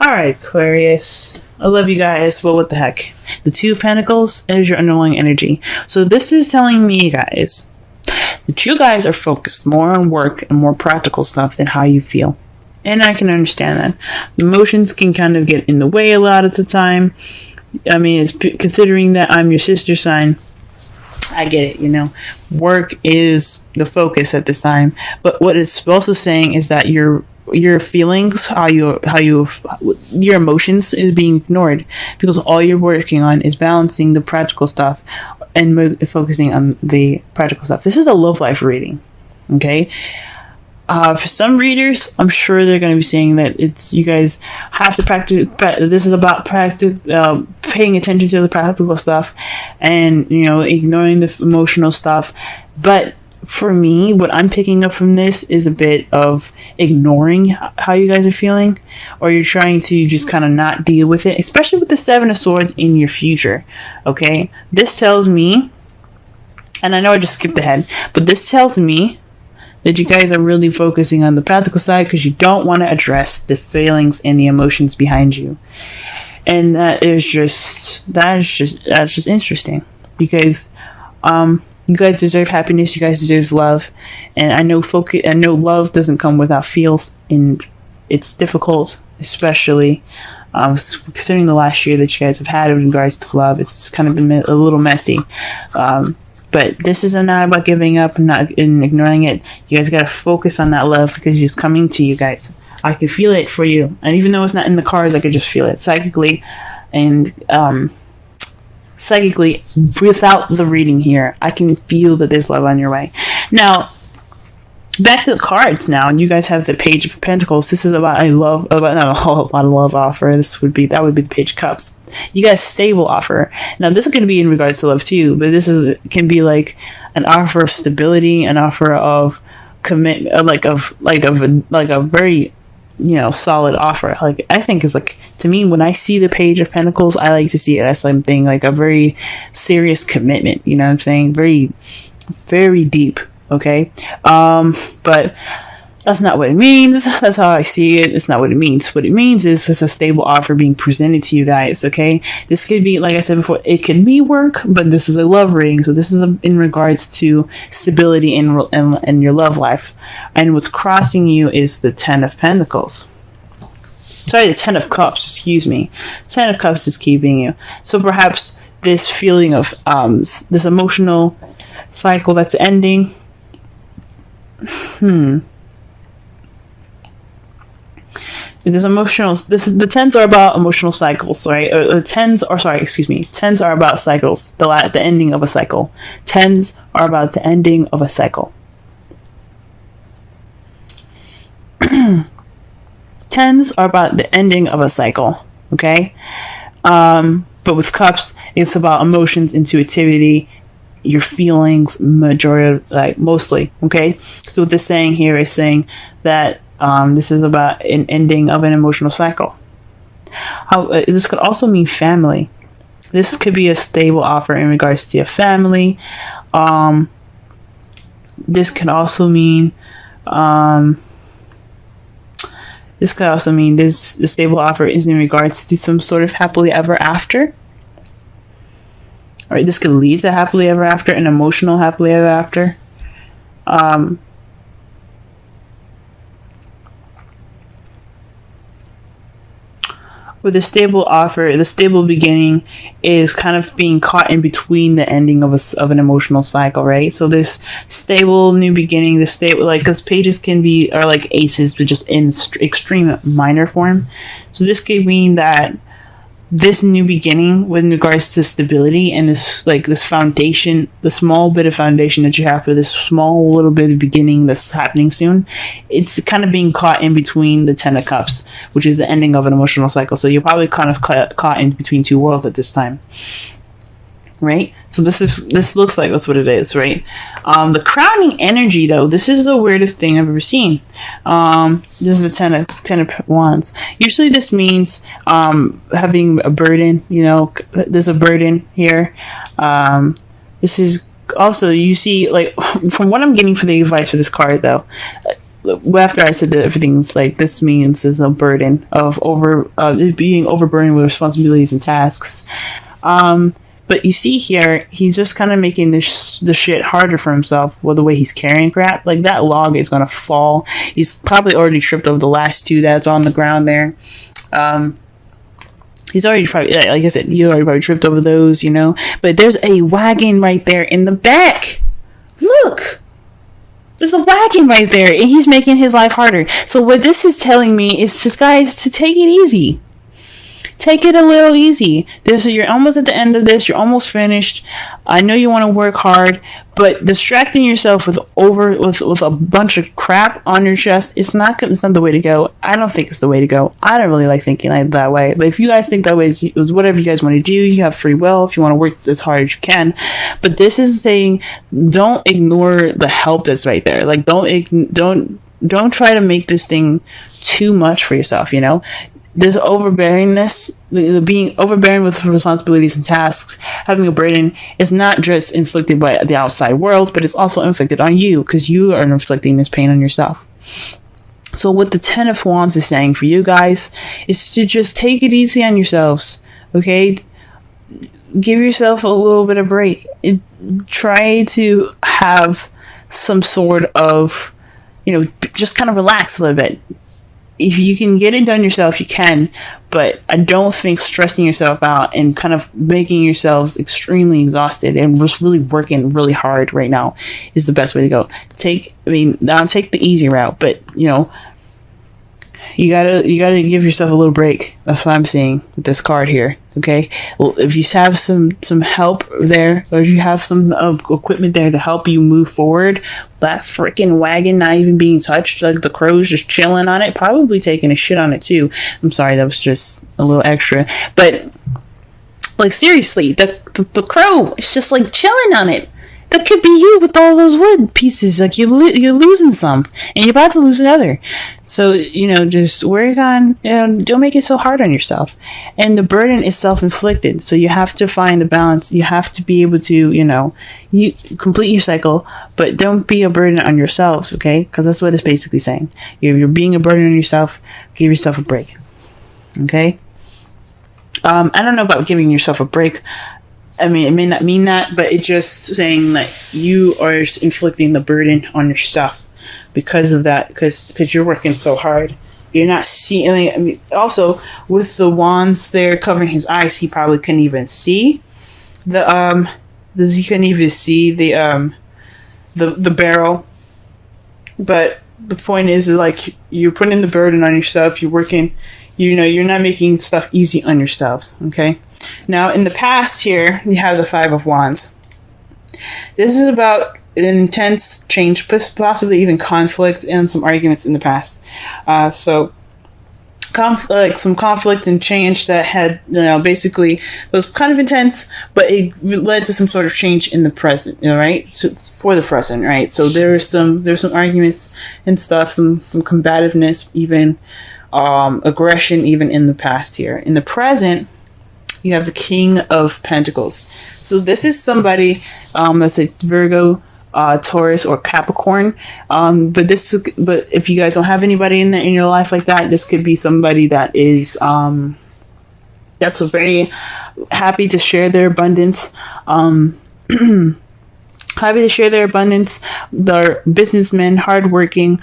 Alright, Aquarius. I love you guys, but what the heck? The Two of Pentacles is your underlying energy. So this is telling me, guys, that you guys are focused more on work and more practical stuff than how you feel. And I can understand that. Emotions can kind of get in the way a lot of the time. I mean, it's considering that I'm your sister sign, I get it, you know. Work is the focus at this time. But what it's also saying is that your feelings, your emotions is being ignored, because all you're working on is balancing the practical stuff and focusing on the practical stuff. This is a love life reading, okay? For some readers, I'm sure they're going to be saying that you guys have to practice. This is about paying attention to the practical stuff, and ignoring the emotional stuff. But for me, what I'm picking up from this is a bit of ignoring how you guys are feeling, or you're trying to just kind of not deal with it, especially with the Seven of Swords in your future. Okay, this tells me, and I know I just skipped ahead, but this tells me that you guys are really focusing on the practical side because you don't want to address the feelings and the emotions behind you. And that's just interesting, because you guys deserve happiness, you guys deserve love, and I know love doesn't come without feels, and it's difficult, especially considering the last year that you guys have had in regards to love. It's just kind of been a little messy. But this is not about giving up and ignoring it. You guys got to focus on that love, because it's coming to you guys. I can feel it for you. And even though it's not in the cards, I could just feel it psychically. And psychically, without the reading here, I can feel that there's love on your way. Now, back to the cards now. You guys have the Page of Pentacles. This is about a lot of love offer. That would be the Page of Cups. You got a stable offer. Now this is going to be in regards to love too, but this can be like an offer of stability, an offer of commitment, like a very solid offer. Like, I think is like, to me, when I see the Page of Pentacles, I like to see it as something like a very serious commitment. You know what I'm saying? Very, very deep. Okay, but that's not what it means. That's how I see it. It's not what it means. What it means is it's a stable offer being presented to you guys. Okay, this could be, like I said before, it could be work, but this is a love reading, so this is in regards to stability in your love life. And what's crossing you is the Ten of Pentacles. Sorry, the Ten of Cups. Excuse me. Ten of Cups is keeping you. So perhaps this feeling of this emotional cycle that's ending. The tens are about emotional cycles, right? Tens are about cycles. The ending of a cycle. Tens are about the ending of a cycle. Tens are about the ending of a cycle. Okay, but with cups, it's about emotions, intuitivity, your feelings, mostly. Okay, so what this saying here is saying that this is about an ending of an emotional cycle. This could also mean family. This could be a stable offer in regards to your family. This could also mean the stable offer is in regards to some sort of happily ever after. All right, this could lead to happily ever after, an emotional happily ever after. With a stable offer, the stable beginning is kind of being caught in between the ending of an emotional cycle, right? So this stable new beginning, because pages are like aces, but just in extreme minor form. So this could mean that this new beginning with regards to stability and this foundation, the small bit of foundation that you have for this small little bit of beginning that's happening soon, it's kind of being caught in between the Ten of Cups, which is the ending of an emotional cycle. So you're probably kind of caught in between two worlds at this time, right? So this looks like that's what it is, right? The crowning energy, though, this is the weirdest thing I've ever seen. This is the ten of Wands. Usually this means having a burden. There's a burden here. This is also, you see, like, from what I'm getting for the advice for this card, though, after I said that everything's like this means is a burden of being overburdened with responsibilities and tasks. But you see here, he's just kind of making the shit harder for himself with the way he's carrying crap. Like, that log is going to fall. He's probably already tripped over the last two that's on the ground there. He's already probably, like I said, you already probably tripped over those, you know. But there's a wagon right there in the back. Look. There's a wagon right there, and he's making his life harder. So what this is telling me is, guys, to take it easy. Take it a little easy. You're almost at the end of this. You're almost finished. I know you want to work hard, but distracting yourself with a bunch of crap on your chest, it's not the way to go. I don't think it's the way to go. I don't really like thinking that way. But if you guys think that way, it's whatever you guys want to do. You have free will if you want to work as hard as you can. But this is saying, don't ignore the help that's right there. Like, don't try to make this thing too much for yourself, you know? This overbearingness, being overbearing with responsibilities and tasks, having a burden, is not just inflicted by the outside world, but it's also inflicted on you, because you are inflicting this pain on yourself. So what the Ten of Wands is saying for you guys is to just take it easy on yourselves, okay? Give yourself a little bit of break. Try to have some sort of, just kind of relax a little bit. If you can get it done yourself, you can, but I don't think stressing yourself out and kind of making yourselves extremely exhausted and just really working really hard right now is the best way to go. Take the easy route, but you gotta give yourself a little break. That's what I'm seeing with this card here. Okay, well, if you have some help there, or you have some equipment there to help you move forward, that freaking wagon not even being touched, like the crow's just chilling on it, probably taking a shit on it too. I'm sorry, that was just a little extra, but like seriously, the crow is just like chilling on it. That could be you with all those wood pieces. Like you're losing some, and you're about to lose another. So just work on. Don't make it so hard on yourself. And the burden is self-inflicted. So you have to find the balance. You have to be able to, you complete your cycle, but don't be a burden on yourselves. Okay, because that's what it's basically saying. If you're being a burden on yourself, give yourself a break. Okay. I don't know about giving yourself a break. I mean, it may not mean that, but it's just saying that you are inflicting the burden on yourself because of that, because you're working so hard. You're not seeing. Also with the wands there covering his eyes, he probably couldn't even see the He couldn't even see the barrel. But the point is, like, you're putting the burden on yourself. You're working. You're not making stuff easy on yourselves. Okay. Now, in the past here, you have the Five of Wands. This is about an intense change, possibly even conflict and some arguments in the past. Some conflict and change that had, basically was kind of intense, but it led to some sort of change in the present, right? So, for the present, right? So there's some arguments and stuff, some combativeness, even aggression, even in the past here. In the present, you have the King of Pentacles. So this is somebody that's a Virgo, Taurus, or Capricorn. But if you guys don't have anybody in your life like that, this could be somebody that is that's very happy to share their abundance. Happy to share their abundance. They're businessmen, hardworking.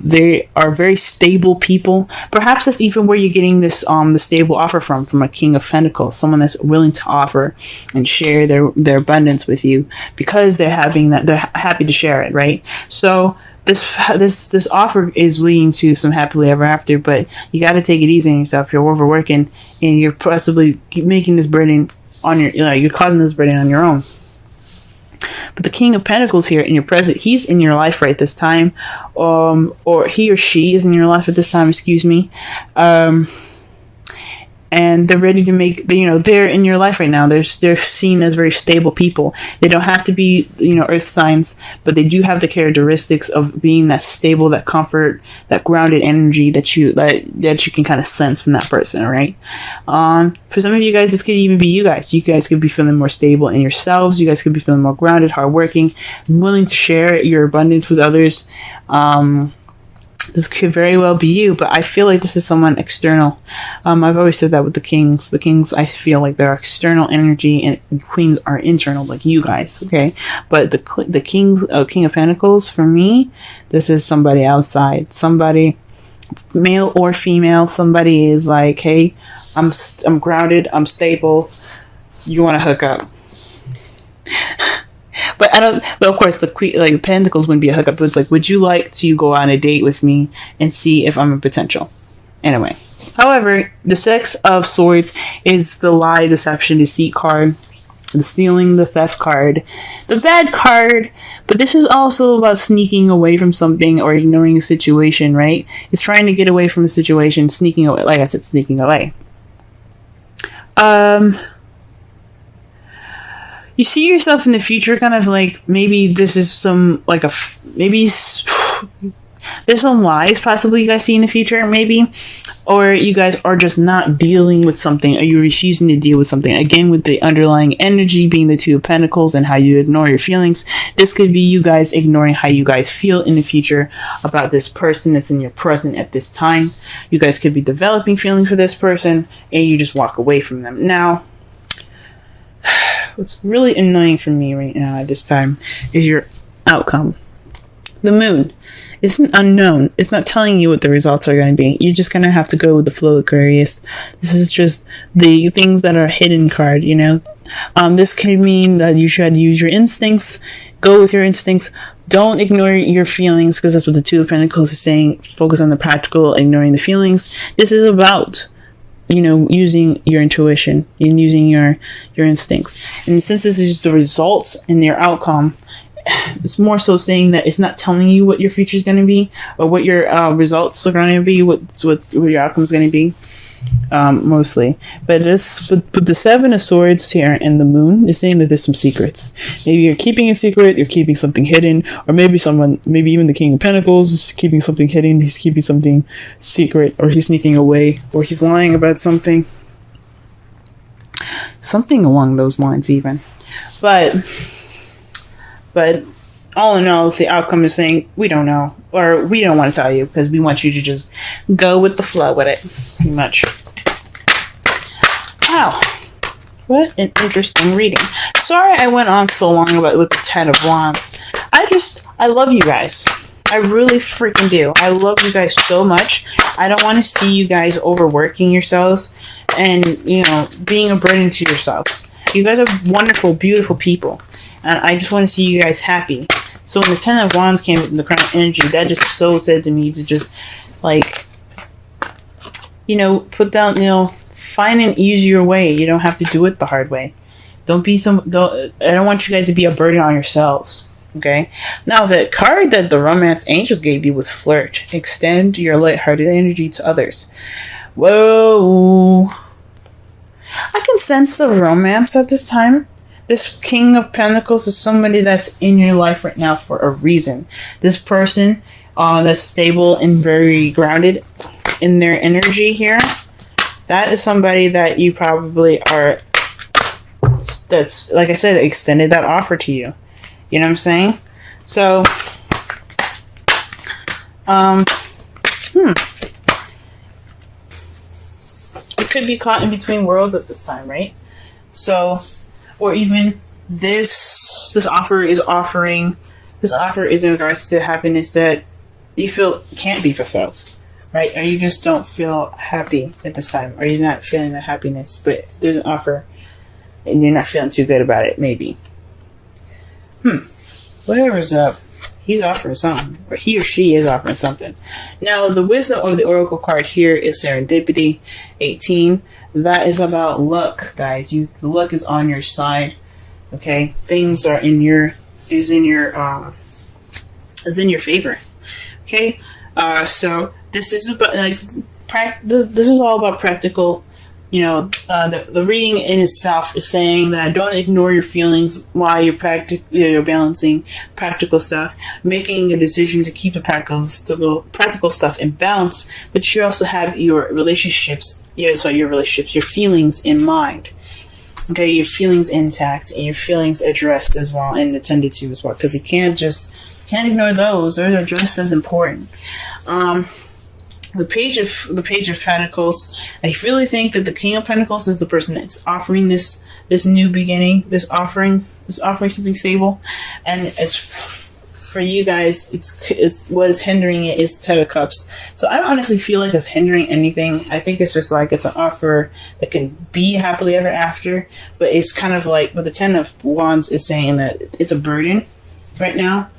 They are very stable people. Perhaps that's even where you're getting this the stable offer from a King of Pentacles, someone that's willing to offer and share their abundance with you because they're happy to share it, right? So this offer is leading to some happily ever after, but you got to take it easy on yourself. You're overworking, and you're possibly making this burden on you're causing this burden on your own. But the King of Pentacles here in your present, he's in your life right this time, or he or she is in your life at this time, excuse me. And they're ready to make, they're in your life right now. They're seen as very stable people. They don't have to be, earth signs, but they do have the characteristics of being that stable, that comfort, that grounded energy that you can kind of sense from that person, all right? For some of you guys, this could even be you guys. You guys could be feeling more stable in yourselves. You guys could be feeling more grounded, hardworking, willing to share your abundance with others. This could very well be you, but I feel like this is someone external. I've always said that with the kings. The kings, I feel like they're external energy, and queens are internal, like you guys. Okay, but the king of Pentacles, for me, this is somebody outside. Somebody, male or female. Somebody is like, hey, I'm grounded. I'm stable. You want to hook up? But I don't. But of course, the queen, like Pentacles, wouldn't be a hookup. But it's like, would you like to go on a date with me and see if I'm a potential? Anyway, however, the Six of Swords is the lie, deception, deceit card, the stealing, the theft card, the bad card. But this is also about sneaking away from something or ignoring a situation. Right? It's trying to get away from a situation, sneaking away. Like I said, sneaking away. You see yourself in the future kind of like, maybe this is some, like there's some lies possibly you guys see in the future, maybe. Or you guys are just not dealing with something, or you're refusing to deal with something. Again, with the underlying energy being the Two of Pentacles and how you ignore your feelings. This could be you guys ignoring how you guys feel in the future about this person that's in your present at this time. You guys could be developing feelings for this person, and you just walk away from them. Now, what's really annoying for me right now at this time is your outcome. The moon isn't unknown. It's not telling you what the results are going to be. You're just going to have to go with the flow, Aquarius. This is just the things that are hidden card, you know. This could mean that you should use your instincts. Go with your instincts. Don't ignore your feelings, because that's what the Two of Pentacles is saying. Focus on the practical, ignoring the feelings. This is about, you know, using your intuition and using your instincts. And since this is the results and their outcome, it's more so saying that it's not telling you what your future is going to be, or what your results are going to be, what your outcome is going to be, mostly. But the Seven of Swords here and the Moon is saying that there's some secrets. Maybe you're keeping a secret, you're keeping something hidden, or maybe even the King of Pentacles is keeping something hidden. He's keeping something secret, or he's sneaking away, or he's lying about something along those lines, even. But all in all, the outcome is saying, we don't know, or we don't want to tell you, because we want you to just go with the flow with it, pretty much. Wow. What an interesting reading. Sorry I went on so long with the Ten of Wands. I love you guys. I really freaking do. I love you guys so much. I don't want to see you guys overworking yourselves and, you know, being a burden to yourselves. You guys are wonderful, beautiful people. And I just want to see you guys happy. So when the Ten of Wands came with the Crown energy, that just so said to me to just, like, you know, put down, you know, find an easier way. You don't have to do it the hard way. I don't want you guys to be a burden on yourselves. Okay? Now, the card that the Romance Angels gave you was Flirt. Extend your lighthearted energy to others. Whoa. I can sense the romance at this time. This King of Pentacles is somebody that's in your life right now for a reason. This person that's stable and very grounded in their energy here, that is somebody that you probably are, that's, like I said, extended that offer to you. You know what I'm saying? So, you could be caught in between worlds at this time, right? So, or even this offer is in regards to happiness that you feel can't be fulfilled, right? Or you just don't feel happy at this time, or you're not feeling that happiness, but there's an offer and you're not feeling too good about it, maybe. Whatever's up, he's offering something, or he or she is offering something. Now, the wisdom of the Oracle card here is Serendipity 18. That is about luck, guys. The luck is on your side. Okay, things are in your favor. Okay, so this is about this is all about practical. You know, the reading in itself is saying that don't ignore your feelings while you're balancing practical stuff, making a decision to keep the practical stuff in balance, but you also have your your feelings in mind. Okay, your feelings intact and your feelings addressed as well and attended to as well, because you can't ignore those. Those are just as important. The Page of Pentacles. I really think that the King of Pentacles is the person that's offering this new beginning, this offering something stable, and as for you guys, it's what is hindering it is the Ten of Cups. So I don't honestly feel like it's hindering anything. I think it's just like it's an offer that can be happily ever after, but it's kind of like, but the Ten of Wands is saying that it's a burden right now.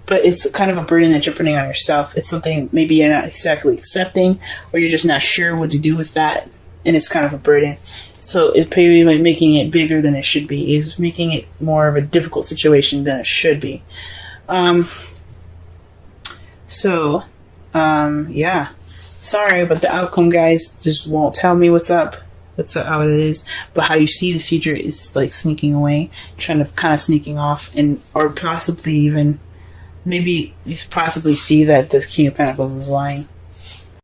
But it's kind of a burden that you're putting on yourself. It's something maybe you're not exactly accepting, or you're just not sure what to do with that, and it's kind of a burden. So it's probably like making it bigger than it should be. It's making it more of a difficult situation than it should be. Yeah. Sorry, but the outcome, guys, just won't tell me what's up. How it is, but how you see the future is like sneaking away, kind of sneaking off, and or possibly even. Maybe you possibly see that the King of Pentacles is lying.